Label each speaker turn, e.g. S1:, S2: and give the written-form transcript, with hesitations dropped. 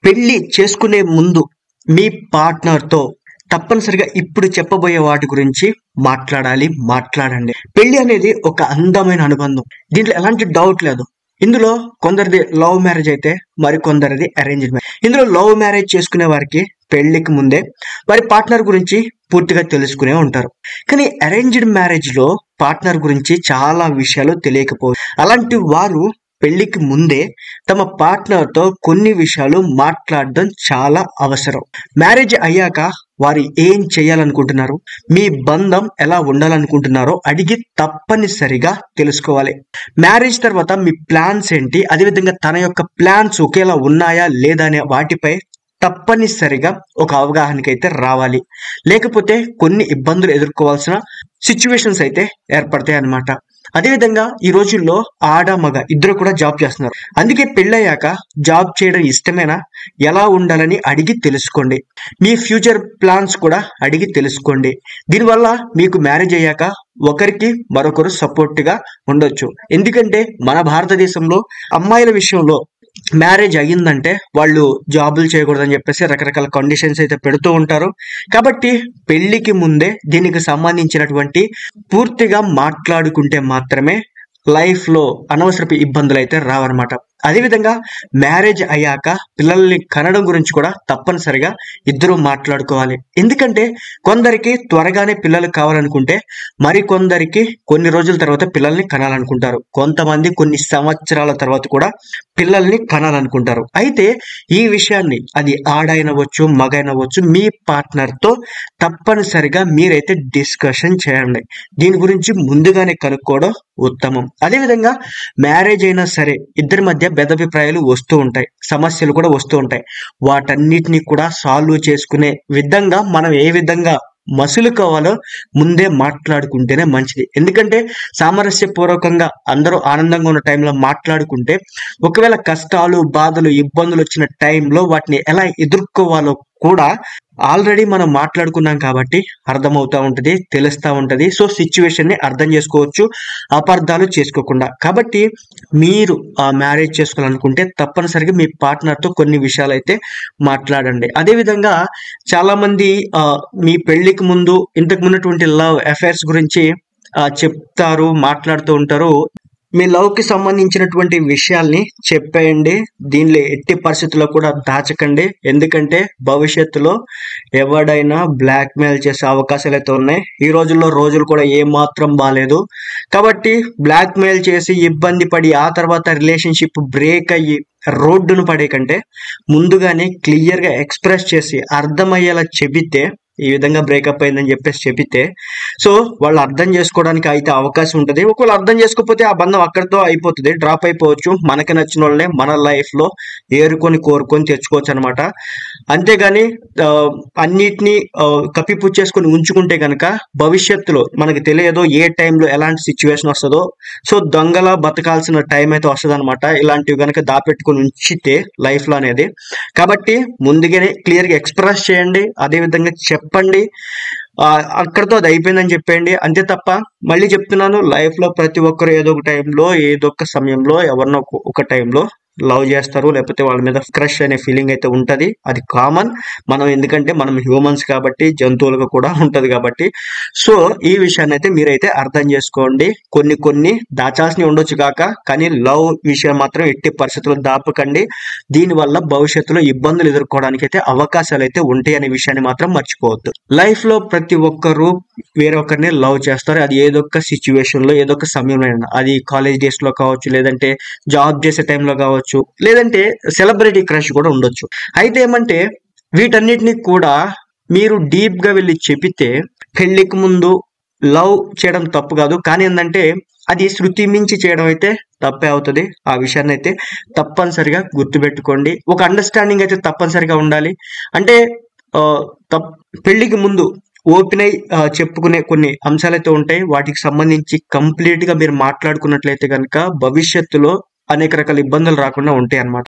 S1: పెళ్లి చేసుకునే ముందు మీ పార్ట్నర్‌తో తప్పనిసరిగా ఇప్పుడు చెప్పబోయే వాటి గురించి మాట్లాడండి. పెళ్లి అనేది ఒక అందమైన అనుబంధం. దీంట్లో ఎలాంటి డౌట్ లేదు. ఇందులో కొందరిది లవ్ మ్యారేజ్ అయితే మరికొందరిది అరేంజ్డ్ మ్యారేజ్. ఇందులో లవ్ మ్యారేజ్ చేసుకునే వారికి పెళ్లికి ముందే వారి పార్ట్నర్ గురించి పూర్తిగా తెలుసుకునే ఉంటారు. కానీ అరేంజ్డ్ మ్యారేజ్‌లో పార్ట్నర్ గురించి చాలా విషయాలు తెలియకపోవచ్చు. అలాంటి వారు పెళ్లికి ముందే తమ పార్ట్నర్‌తో కొన్ని విషయాలు మాట్లాడడం చాలా అవసరం. మ్యారేజ్ అయ్యాక వారు ఏం చేయాలనుకుంటున్నారు, మీ బంధం ఎలా ఉండాలనుకుంటున్నారో అడిగి తప్పనిసరిగా తెలుసుకోవాలి. మ్యారేజ్ తర్వాత మీ ప్లాన్స్ ఏంటి, అదేవిధంగా తన యొక్క ప్లాన్స్ ఒకేలా ఉన్నాయా లేదా అనే వాటిపై తప్పనిసరిగా ఒక అవగాహనకైతే రావాలి. లేకపోతే కొన్ని ఇబ్బందులు ఎదుర్కోవాల్సిన సిచ్యువేషన్స్ అయితే ఏర్పడతాయి అన్నమాట. అదేవిధంగా ఈ రోజుల్లో ఆడ మగ ఇద్దరు కూడా జాబ్ చేస్తున్నారు. అందుకే పెళ్ళయ్యాక జాబ్ చేయడం ఇష్టమేనా, ఎలా ఉండాలని అడిగి తెలుసుకోండి. మీ ఫ్యూచర్ ప్లాన్స్ కూడా అడిగి తెలుసుకోండి. దీనివల్ల మీకు మ్యారేజ్ అయ్యాక ఒకరికి మరొకరు సపోర్ట్గా ఉండొచ్చు. ఎందుకంటే మన భారతదేశంలో అమ్మాయిల విషయంలో మ్యారేజ్ అయ్యిందంటే వాళ్ళు జాబులు చేయకూడదని చెప్పేసి రకరకాల కండిషన్స్ అయితే పెడుతూ ఉంటారు. కాబట్టి పెళ్లికి ముందే దీనికి సంబంధించినటువంటి పూర్తిగా మాట్లాడుకుంటే మాత్రమే లైఫ్లో అనవసరపు ఇబ్బందులు అయితే రావన్నమాట. అదేవిధంగా మ్యారేజ్ అయ్యాక పిల్లల్ని కనడం గురించి కూడా తప్పనిసరిగా ఇద్దరు మాట్లాడుకోవాలి. ఎందుకంటే కొందరికి త్వరగానే పిల్లలు కావాలనుకుంటే మరికొందరికి కొన్ని రోజుల తర్వాత పిల్లల్ని కనాలనుకుంటారు. కొంతమంది కొన్ని సంవత్సరాల తర్వాత కూడా పిల్లల్ని కనాలనుకుంటారు. అయితే ఈ విషయాన్ని అది ఆడైనవచ్చు మగైనవచ్చు మీ పార్ట్నర్తో తప్పనిసరిగా మీరైతే డిస్కషన్ చేయండి. దీని గురించి ముందుగానే కనుక్కోవడం ఉత్తమం. అదేవిధంగా మ్యారేజ్ అయినా సరే ఇద్దరి మధ్య భేదాభిప్రాయాలు వస్తూ ఉంటాయి, సమస్యలు కూడా వస్తూ ఉంటాయి. వాటన్నిటిని కూడా సాల్వ్ చేసుకునే విధంగా మనం ఏ విధంగా మసులుకోవాలో ముందే మాట్లాడుకుంటేనే మంచిది. ఎందుకంటే సామరస్యపూర్వకంగా అందరూ ఆనందంగా ఉన్న టైంలో మాట్లాడుకుంటే ఒకవేళ కష్టాలు బాధలు ఇబ్బందులు వచ్చిన టైంలో వాటిని ఎలా ఎదుర్కోవాలో కూడా ఆల్రెడీ మనం మాట్లాడుకున్నాం కాబట్టి అర్థమవుతా ఉంటుంది, తెలుస్తూ ఉంటుంది. సో సిచ్యువేషన్ని అర్థం చేసుకోవచ్చు, అపార్థాలు చేసుకోకుండా. కాబట్టి మీరు ఆ మ్యారేజ్ చేసుకోవాలనుకుంటే తప్పనిసరిగా మీ పార్ట్నర్తో కొన్ని విషయాలు అయితే మాట్లాడండి. అదేవిధంగా చాలామంది మీ పెళ్లికి ముందు ఇంతకు ఉన్నటువంటి లవ్ అఫైర్స్ గురించి చెప్తారు, మాట్లాడుతూ ఉంటారు. మీ లవ్కి సంబంధించినటువంటి విషయాల్ని చెప్పేయండి. దీనిలో ఎట్టి పరిస్థితుల్లో కూడా దాచకండి. ఎందుకంటే భవిష్యత్తులో ఎవడైనా బ్లాక్మెయిల్ చేసే అవకాశాలు అయితే ఉన్నాయి. ఈ రోజుల్లో రోజులు కూడా ఏమాత్రం బాగాలేదు. కాబట్టి బ్లాక్మెయిల్ చేసి ఇబ్బంది పడి ఆ తర్వాత రిలేషన్షిప్ బ్రేక్ అయ్యి రోడ్డును పడే కంటే ముందుగానే క్లియర్గా ఎక్స్ప్రెస్ చేసి అర్థమయ్యేలా చెబితే, ఈ విధంగా బ్రేకప్ అయిందని చెప్పేసి చెబితే సో వాళ్ళు అర్థం చేసుకోవడానికి అయితే అవకాశం ఉంటుంది. ఒకవేళ అర్థం చేసుకోకపోతే ఆ బంధం అక్కడితో అయిపోతుంది, డ్రాప్ అయిపోవచ్చు. మనకి నచ్చిన వాళ్ళే మన లైఫ్లో ఏరుకొని కోరుకొని తెచ్చుకోవచ్చు అనమాట. అంతేగాని అన్నిటినీ కప్పిపుచ్చేసుకొని ఉంచుకుంటే కనుక భవిష్యత్తులో మనకి తెలియదు ఏ టైంలో ఎలాంటి సిచ్యువేషన్ వస్తుందో. సో దొంగలా బతకాల్సిన టైం అయితే వస్తుంది అనమాట, ఇలాంటివి కనుక దాపెట్టుకుని ఉంచితే లైఫ్లో అనేది. కాబట్టి ముందుగానే క్లియర్గా ఎక్స్ప్రెస్ చేయండి, అదేవిధంగా చెప్పండి. అక్కడితో అది అయిపోయిందని చెప్పేయండి. అంతే తప్ప మళ్ళీ చెప్తున్నాను, లైఫ్లో ప్రతి ఒక్కరు ఏదో ఒక టైంలో ఏదో ఒక సమయంలో ఎవరినో ఒక టైంలో లవ్ చేస్తారు, లేకపోతే వాళ్ళ మీద క్రష్ అనే ఫీలింగ్ అయితే ఉంటుంది. అది కామన్. ఎందుకంటే మనం హ్యూమన్స్ కాబట్టి, జంతువులకు కూడా ఉంటుంది కాబట్టి. సో ఈ విషయాన్ని అయితే మీరైతే అర్థం చేసుకోండి. కొన్ని దాచాల్సినవి ఉండొచ్చు కానీ లవ్ విషయం మాత్రం ఎట్టి పరిస్థితుల్లో దాపకండి. దీనివల్ల భవిష్యత్తులో ఇబ్బందులు ఎదుర్కోవడానికి అయితే అవకాశాలు అయితే ఉంటాయి అనే విషయాన్ని మాత్రం మర్చిపోవద్దు. లైఫ్ లో ప్రతి ఒక్కరు వేరొకరిని లవ్ చేస్తారు. అది ఏదో ఒక సిచ్యువేషన్ లో, ఏదో ఒక సమయంలో అయినా, అది కాలేజ్ డేస్ లో కావచ్చు, లేదంటే జాబ్ చేసే టైంలో కావచ్చు, లేదంటే సెలబ్రిటీ క్రష్ కూడా ఉండొచ్చు. అయితే ఏమంటే వీటన్నిటిని కూడా మీరు డీప్ గా వెళ్ళి చెబితే పెళ్లికి ముందు లవ్ చేయడం తప్పు కాదు. కానీ ఏంటంటే అది శృతి మించి చేయడం అయితే తప్పే అవుతుంది. ఆ విషయాన్ని అయితే తప్పనిసరిగా గుర్తుపెట్టుకోండి. ఒక అండర్స్టాండింగ్ అయితే తప్పనిసరిగా ఉండాలి. అంటే పెళ్లికి ముందు ఓపెన్ అయి చెప్పుకునే కొన్ని అంశాలు అయితే ఉంటాయి. వాటికి సంబంధించి కంప్లీట్ గా మీరు మాట్లాడుకున్నట్లయితే కనుక భవిష్యత్తులో అనేక రకాల ఇబ్బందులు రాకుండా ఉంటాయి అన్నమాట.